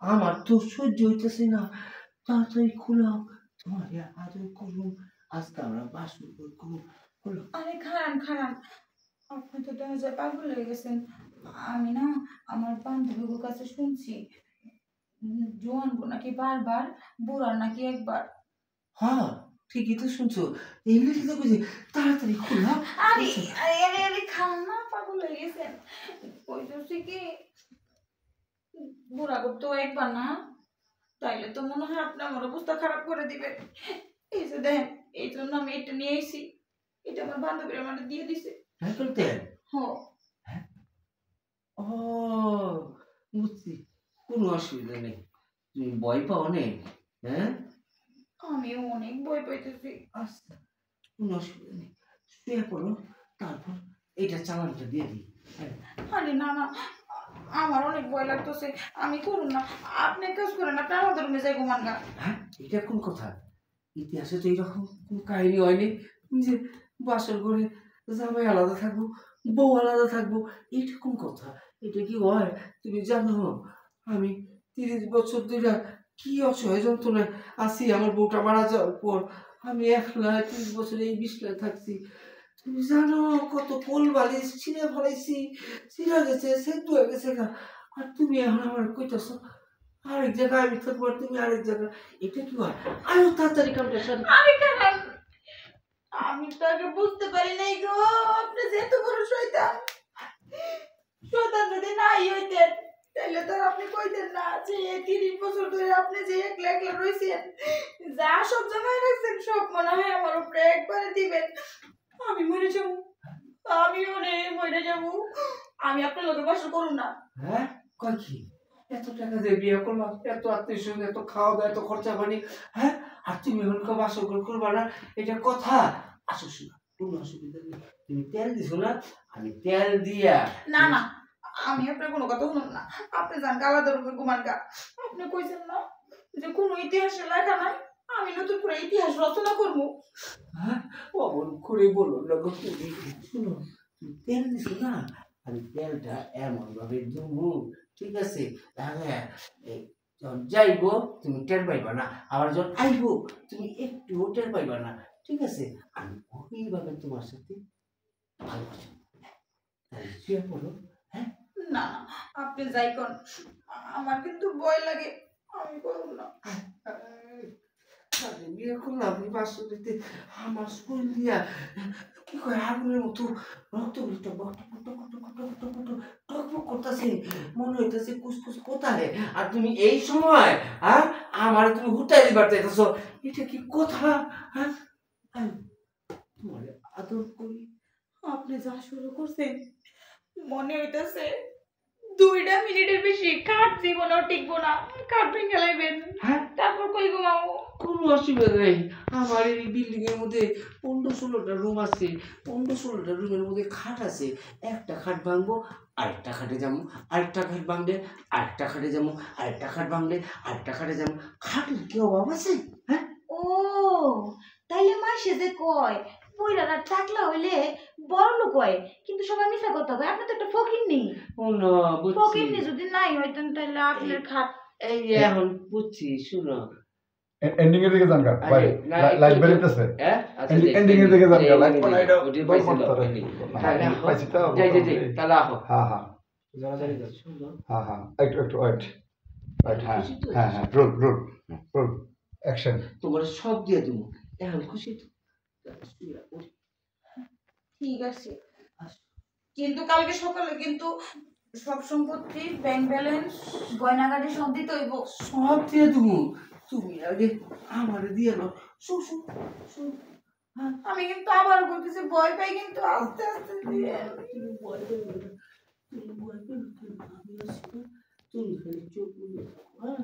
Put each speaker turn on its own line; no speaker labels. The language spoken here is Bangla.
আমার তো সহ্য হইতেছে না, তাড়াতাড়ি খুলাও, তোমার আদর করুন, আজকে আমরা বাসর করুন।
আরে খারান খারান, আপনি তো দেখা যায় পাগল হয়ে গেছেন। আমি না আমার বান্ধবীর কাছে শুনছি জোয়ান নাকি বারবার, বুড়ার নাকি একবার।
হ্যাঁ ঠিকই তো শুনছো, এমনি তো বুঝি, তাড়াতাড়ি খুলাও।
আরে আরে আরে আরে খান না, পাগল হয়ে গেছেন। কইতেছি কি বুড়া তো একবার না, তাইলে তো মনে হয় আপনি আমার অবস্থা খারাপ করে দিবেন। এই যে দেখেন, এই জন্য আমি এটা নিয়ে এসেছি, এটা আমার বান্ধবীরা মানে দিয়ে দিছে।
হ্যাঁ করতে
হ্যাঁ।
ও বুঝছি, কোনো অসুবিধা নেই, তুমি ভয় পাও নেই। হ্যাঁ
আমিও অনেক ভয় পাইতেছি।
আচ্ছা কোনো অসুবিধা নেই, শুয়ে পড়ো, তারপর এটা চালানটা দিয়ে দিই।
আরে না না, আমার অনেক ভয় লাগতেছে, আমি করুন না, আপনি কাজ করেন, আপনি আমাদের রুমে যাই ঘুমান গা।
হ্যাঁ এটা কোন কথা, ইতিহাসে তো এইরকম কোন কাহিনী হয়নি যে বাসর ঘরে জামাই আলাদা থাকবো, বউ আলাদা থাকবো, এটা কোন কথা, এটা কি হয়? তুমি জানো আমি 30 বছর ধরে কি অসহায় যন্ত্রণায় আছি, আমার বউটা মারা যাওয়ার পর আমি একলা 30 বছর এই বিছনায় থাকছি। তুমি জানো কত কোল বালিশ ছিঁড়ে ফেলাইছি, ছিঁড়ে গেছে, সেদ্ধ হয়ে গেছে না, আর তুমি এখন আমার কইতাছো আরেক জায়গায় আমি থাকবো আর তুমি আরেক জায়গায়, এটা কি হয়? আরো তাড়াতাড়ি কামটা সার।
আমি তো আগে বুঝতে পারি নাই গো, আপনি যে এত বড় শয়তান। শয়তান যদি নাই হইতেন তাহলে তো আপনি কইতেন না যে 30 বছর ধরে আপনি যে একলা একলা রইছেন, যা সব জমায় রাখছেন সব মনে হয় আমার উপরে একবারে দিবেন। আমি মরে যাবো, আমি মরে যাবো, আমি আপনার লোকের বাসা করুন না।
হ্যাঁ কয় কি, এত টাকা দিয়ে বিয়ে করলাম, এত আত্মীয় স্বজন, এত খাওয়া দাওয়া, এত খরচা পানি, হ্যাঁ আর তুমি এখন বাসর করবা না, এটা কথা? আসো শোনা, কোনো অসুবিধা নেই, তুমি তেল দিছো না, আমি তেল দিয়া।
না না, আমি আপনার কোনো কথা শুনুন না, আপনি যান আলাদা রুমে ঘুমান গা। আপনি কইছেন না যে কোনো ইতিহাসে লেখা নাই আমি নতুন করে ইতিহাস রচনা করবো।
হ্যাঁ অমন করে বলো না গো তুমি, শুনো তুমি তেল দিছো না, আমি তেলটা এমন ভাবে দুমু, ঠিক আছে? তাহলে যখন যাইবো তুমি টের পাইবা না, আবার যখন আইবো তুমি একটুও টের পাইবা না, ঠিক আছে? আমি ওইভাবে তোমার সাথে ভালোবাসি, তাহলে শুয়ে পড়ো। হ্যাঁ
না না, আপনি যাই কোন, আমার কিন্তু ভয় লাগে, আমি করব না।
বিয়ে করলাম আমি বাসুরিতে, আমার শরীর দিয়া কি করে আগুনের মতো রক্তগুলো টকবক টকবক টকবক টকবক টকবক টকবক করতেছে, মনে হইতেছে কুসকুস কোথায়, আর তুমি এই সময় হ্যাঁ আমার তুমি হুটাই দিবার চাইতেছো, এটা কি কথা? হ্যাঁ আমি তোমার আদর করি।
আপনি যা শুরু করছেন মনে হইতেছে 2টা মিনিটের বেশি কাঠ জীবনও টিকবো না, কাঠ ভেঙে লাইবেন।
হ্যাঁ
তারপর কই ঘুমাবো?
কোনো অসুবিধা নেই, আমার এই বিল্ডিং এর মধ্যে 15-16টা রুম আছে, 15-16টা রুমের মধ্যে খাট আছে, একটা খাট ভাঙবো আরেকটা খাটে যাবো, আরেকটা খাট ভাঙলে আরেকটা খাটে যাবো, আরেকটা খাট ভাঙলে আরেকটা খাটে যাবো, খাটের কি অভাব আছে? হ্যাঁ
ও তাইলে মাসে যে কয় পয়লারা টাকলা হইলে বড় লোক হয়, কিন্তু সবাই মিছা কথা কয়, আপনি তো একটা ফকির নেই।
ও না বুঝছি,
ফকির নেই যদি নাই হইতেন তাহলে আপনার খাট।
এই যে এখন বুঝছি, শুনো
এন্ডিং এর দিকে যান গা ভাই, লাইট বেরিতেছে।
হ্যাঁ
এন্ডিং এর দিকে যান গা, লাইট কোন এটা
ওটি পাইছিল
পাইছি তো।
যাই তাহলে আহো।
হ্যাঁ হ্যাঁ
জড়াজড়ি যাও, শুনো
হ্যাঁ হ্যাঁ, একটু ওয়েট রাইট, হ্যাঁ হ্যাঁ হ্যাঁ, রোল রোল রোল অ্যাকশন।
তোমার সব দিয়ে দেবো, এখন খুশি তো?
ঠিক আছে, কিন্তু কালকে সকালে কিন্তু সব সম্পত্তি, ব্যাংক ব্যালেন্স, গয়নাগাড়ি সব দিতে হইব।
সব দিয়ে দেবো, তুমি আগে আমার দিয়ে নাও। শোন শোন শোন,
আমি কিন্তু আবার বলতেছি ভয় পাই, কিন্তু আস্তে আস্তে দিয়ে।
তুমি ভয় পেও না, তুমি ভয় পেও না, আমি আছি না, তুমি খালি চোখ বুঝে, হ্যাঁ